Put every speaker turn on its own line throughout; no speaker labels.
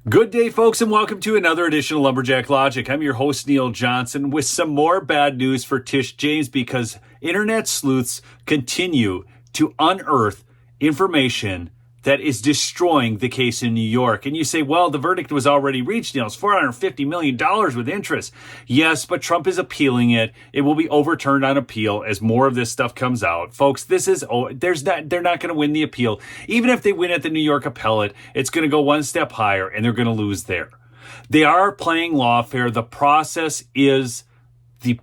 Good day, folks, and welcome to another edition of Lumberjack Logic. I'm your host, Neil Johnson, with some more bad news for Tish James because internet sleuths continue to unearth information that is destroying the case in New York. And you say, well, the verdict was already reached, Neil. It's $450 million with interest. Yes, but Trump is appealing it. It will be overturned on appeal as more of this stuff comes out. Folks, they're not going to win the appeal. Even if they win at the New York appellate, it's going to go one step higher and they're going to lose there. They are playing lawfare. The process is the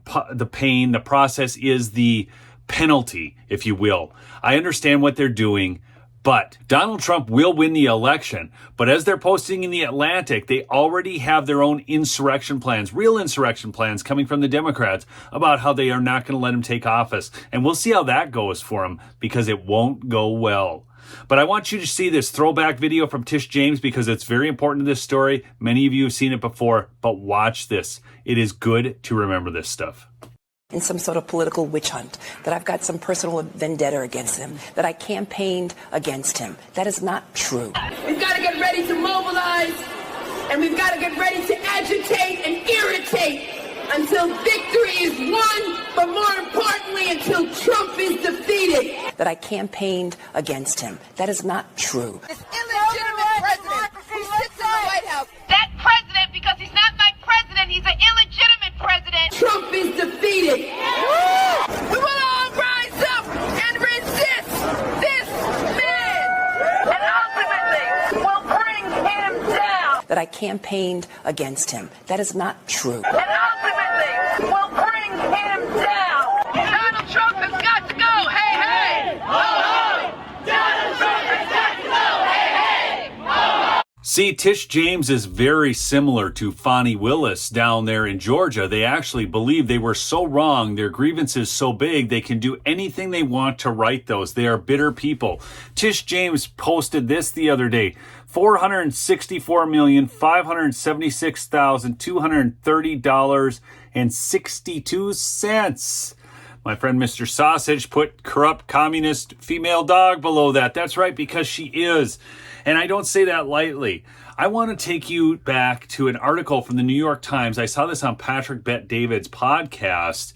pain. The process is the penalty, if you will. I understand what they're doing. But Donald Trump will win the election. But as they're posting in The Atlantic, they already have their own insurrection plans, real insurrection plans coming from the Democrats about how they are not going to let him take office. And we'll see how that goes for him because it won't go well. But I want you to see this throwback video from Tish James because it's very important to this story. Many of you have seen it before, but watch this. It is good to remember this stuff.
In some sort of political witch hunt, that I've got some personal vendetta against him, that I campaigned against him. That is not true.
We've got to get ready to mobilize, and we've got to get ready to agitate and irritate until victory is won, but more importantly, until Trump is defeated.
That I campaigned against him. That is not true.
This illegitimate president who sits in the White House.
That president, because he's not my president, he's an illegitimate president.
Trump is defeated. We will all rise up and resist this man. And ultimately, we'll bring him down.
That I campaigned against him. That is not true.
And ultimately, we'll bring him down. Donald Trump has got to go. Hey, hey. Ho, ho. Donald Trump has got to go. Hey, hey. Ho, ho.
See, Tish James is very similar to Fani Willis down there in Georgia. They actually believe they were so wrong, their grievances so big, they can do anything they want to right those. They are bitter people. Tish James posted this the other day. $464,576,230.62. My friend Mr. Sausage put corrupt communist female dog below that. That's right, because she is. And I don't say that lightly. I want to take you back to an article from the New York Times. I saw this on Patrick Bet-David's podcast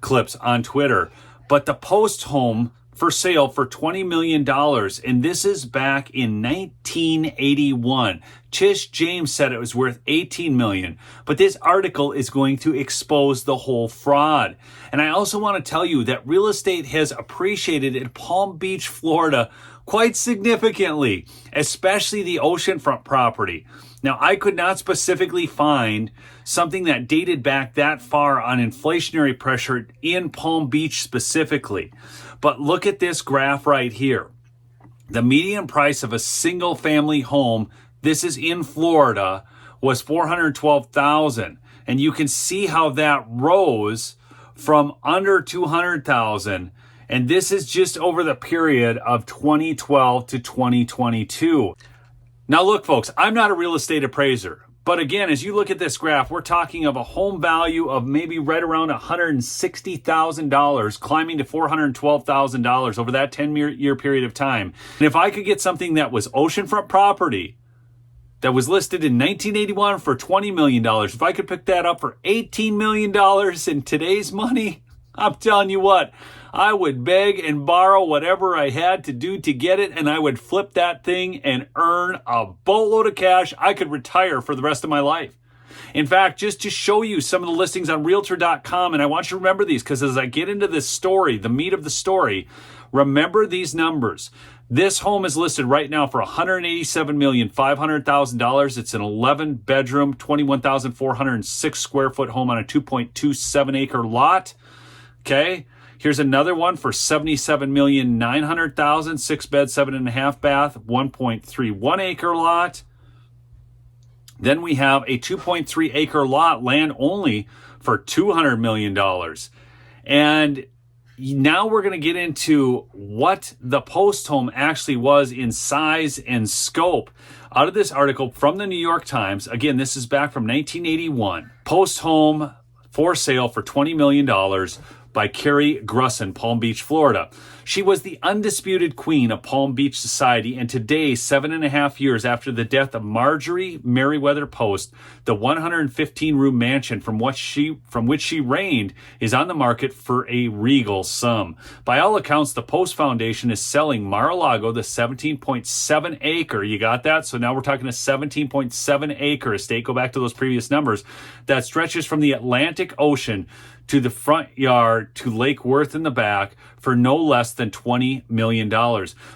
clips on Twitter. But the Post home for sale for $20 million. And this is back in 1981. Tish James said it was worth $18 million. But this article is going to expose the whole fraud. And I also want to tell you that real estate has appreciated in Palm Beach, Florida, quite significantly, especially the oceanfront property. Now, I could not specifically find something that dated back that far on inflationary pressure in Palm Beach specifically. But look at this graph right here. The median price of a single family home, this is in Florida, was $412,000. And you can see how that rose from under $200,000. And this is just over the period of 2012 to 2022. Now look, folks, I'm not a real estate appraiser. But again, as you look at this graph, we're talking of a home value of maybe right around $160,000, climbing to $412,000 over that 10-year period of time. And if I could get something that was oceanfront property that was listed in 1981 for $20 million, if I could pick that up for $18 million in today's money, I'm telling you what, I would beg and borrow whatever I had to do to get it, and I would flip that thing and earn a boatload of cash. I could retire for the rest of my life. In fact, just to show you some of the listings on Realtor.com, and I want you to remember these because as I get into this story, the meat of the story, remember these numbers. This home is listed right now for $187,500,000. It's an 11-bedroom, 21,406 square foot home on a 2.27 acre lot. Okay. Here's another one for $77,900,000, 6-bed, 7.5 bath, 1.31 acre lot. Then we have a 2.3 acre lot, land only, for $200 million. And now we're going to get into what the Post home actually was in size and scope. Out of this article from the New York Times, again, this is back from 1981. Post home for sale for $20 million. By Carrie Grusson, Palm Beach, Florida. She was the undisputed queen of Palm Beach society, and today, 7.5 years after the death of Marjorie Merriweather Post, the 115-room mansion from which she reigned is on the market for a regal sum. By all accounts, the Post Foundation is selling Mar-a-Lago, the 17.7 acre, you got that? So now we're talking a 17.7 acre estate, go back to those previous numbers, that stretches from the Atlantic Ocean to the front yard to Lake Worth in the back for no less than $20 million.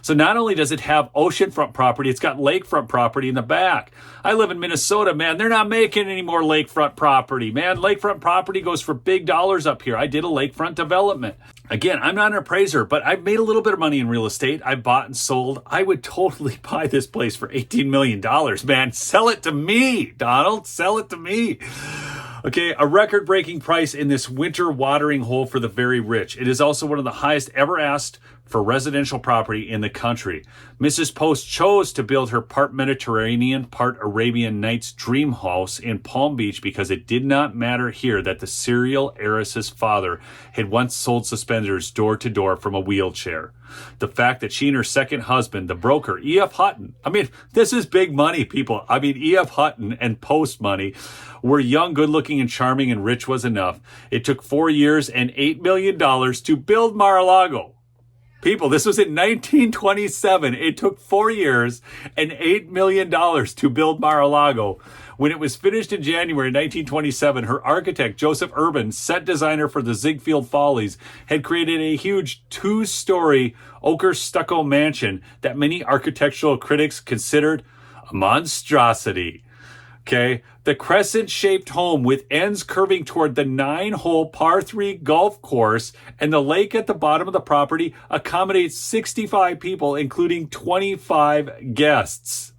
So not only does it have oceanfront property, it's got lakefront property in the back. I live in Minnesota, man. They're not making any more lakefront property, man. Lakefront property goes for big dollars up here. I did a lakefront development. Again, I'm not an appraiser, but I've made a little bit of money in real estate. I bought and sold. I would totally buy this place for $18 million, man. Sell it to me, Donald. Sell it to me. Okay, a record-breaking price in this winter watering hole for the very rich. It is also one of the highest ever asked for residential property in the country. Mrs. Post chose to build her part Mediterranean, part Arabian Nights dream house in Palm Beach because it did not matter here that the serial heiress's father had once sold suspenders door to door from a wheelchair. The fact that she and her second husband, the broker, E.F. Hutton, I mean, this is big money, people. I mean, E.F. Hutton and Post money were young, good-looking, and charming, and rich was enough. It took 4 years and $8 million to build Mar-a-Lago. People, this was in 1927. It took 4 years and $8 million to build Mar-a-Lago. When it was finished in January 1927, her architect, Joseph Urban, set designer for the Ziegfeld Follies, had created a huge 2-story ochre stucco mansion that many architectural critics considered a monstrosity. Okay, the crescent-shaped home with ends curving toward the 9-hole par 3 golf course and the lake at the bottom of the property accommodates 65 people, including 25 guests.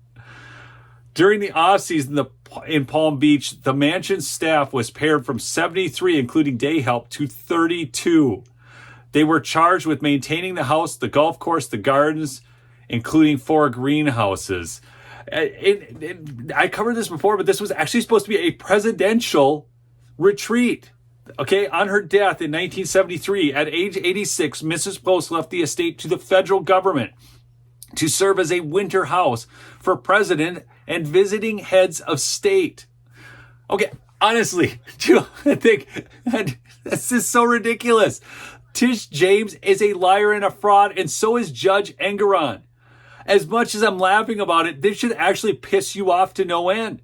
During the off-season in Palm Beach, the mansion staff was paired from 73, including day help, to 32. They were charged with maintaining the house, the golf course, the gardens, including 4 greenhouses. I covered this before, but this was actually supposed to be a presidential retreat. Okay, on her death in 1973, at age 86, Mrs. Post left the estate to the federal government to serve as a winter house for president and visiting heads of state. Okay, honestly, do you think this is so ridiculous? Tish James is a liar and a fraud, and so is Judge Engoron. As much as I'm laughing about it, this should actually piss you off to no end.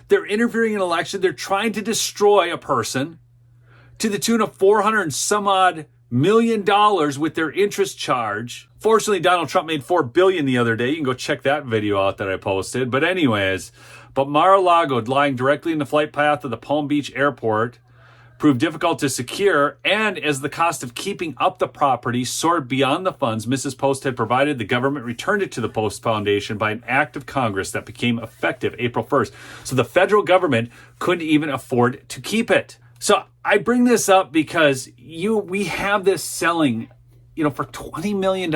They're interfering in an election. They're trying to destroy a person to the tune of $400 and some odd million with their interest charge. Fortunately, Donald Trump made $4 billion the other day. You can go check that video out that I posted. But anyways, Mar-a-Lago, lying directly in the flight path of the Palm Beach airport, proved difficult to secure, and as the cost of keeping up the property soared beyond the funds Mrs. Post had provided, the government returned it to the Post Foundation by an act of Congress that became effective April 1st. So the federal government couldn't even afford to keep it. So I bring this up because we have this selling, for $20 million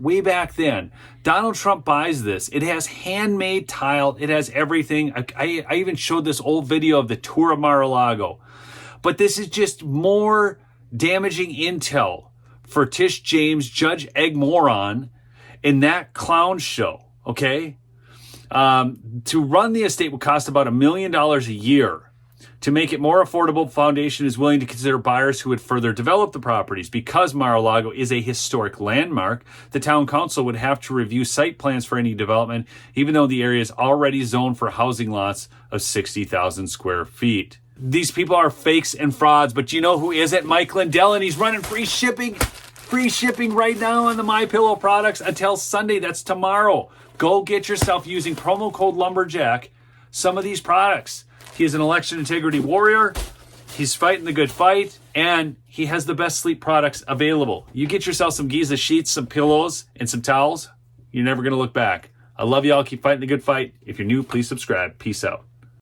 way back then. Donald Trump buys this. It has handmade tile. It has everything. I even showed this old video of the tour of Mar-a-Lago. But this is just more damaging intel for Tish James, Judge Engoron, in that clown show, okay? To run the estate would cost about $1 million a year. To make it more affordable, the foundation is willing to consider buyers who would further develop the properties. Because Mar-a-Lago is a historic landmark, the town council would have to review site plans for any development, even though the area is already zoned for housing lots of 60,000 square feet. These people are fakes and frauds, but you know who isn't? Mike Lindell, and he's running free shipping right now on the MyPillow products until Sunday. That's tomorrow. Go get yourself, using promo code Lumberjack, some of these products. He is an election integrity warrior. He's fighting the good fight, and he has the best sleep products available. You get yourself some Giza sheets, some pillows, and some towels. You're never going to look back. I love y'all. Keep fighting the good fight. If you're new, please subscribe. Peace out.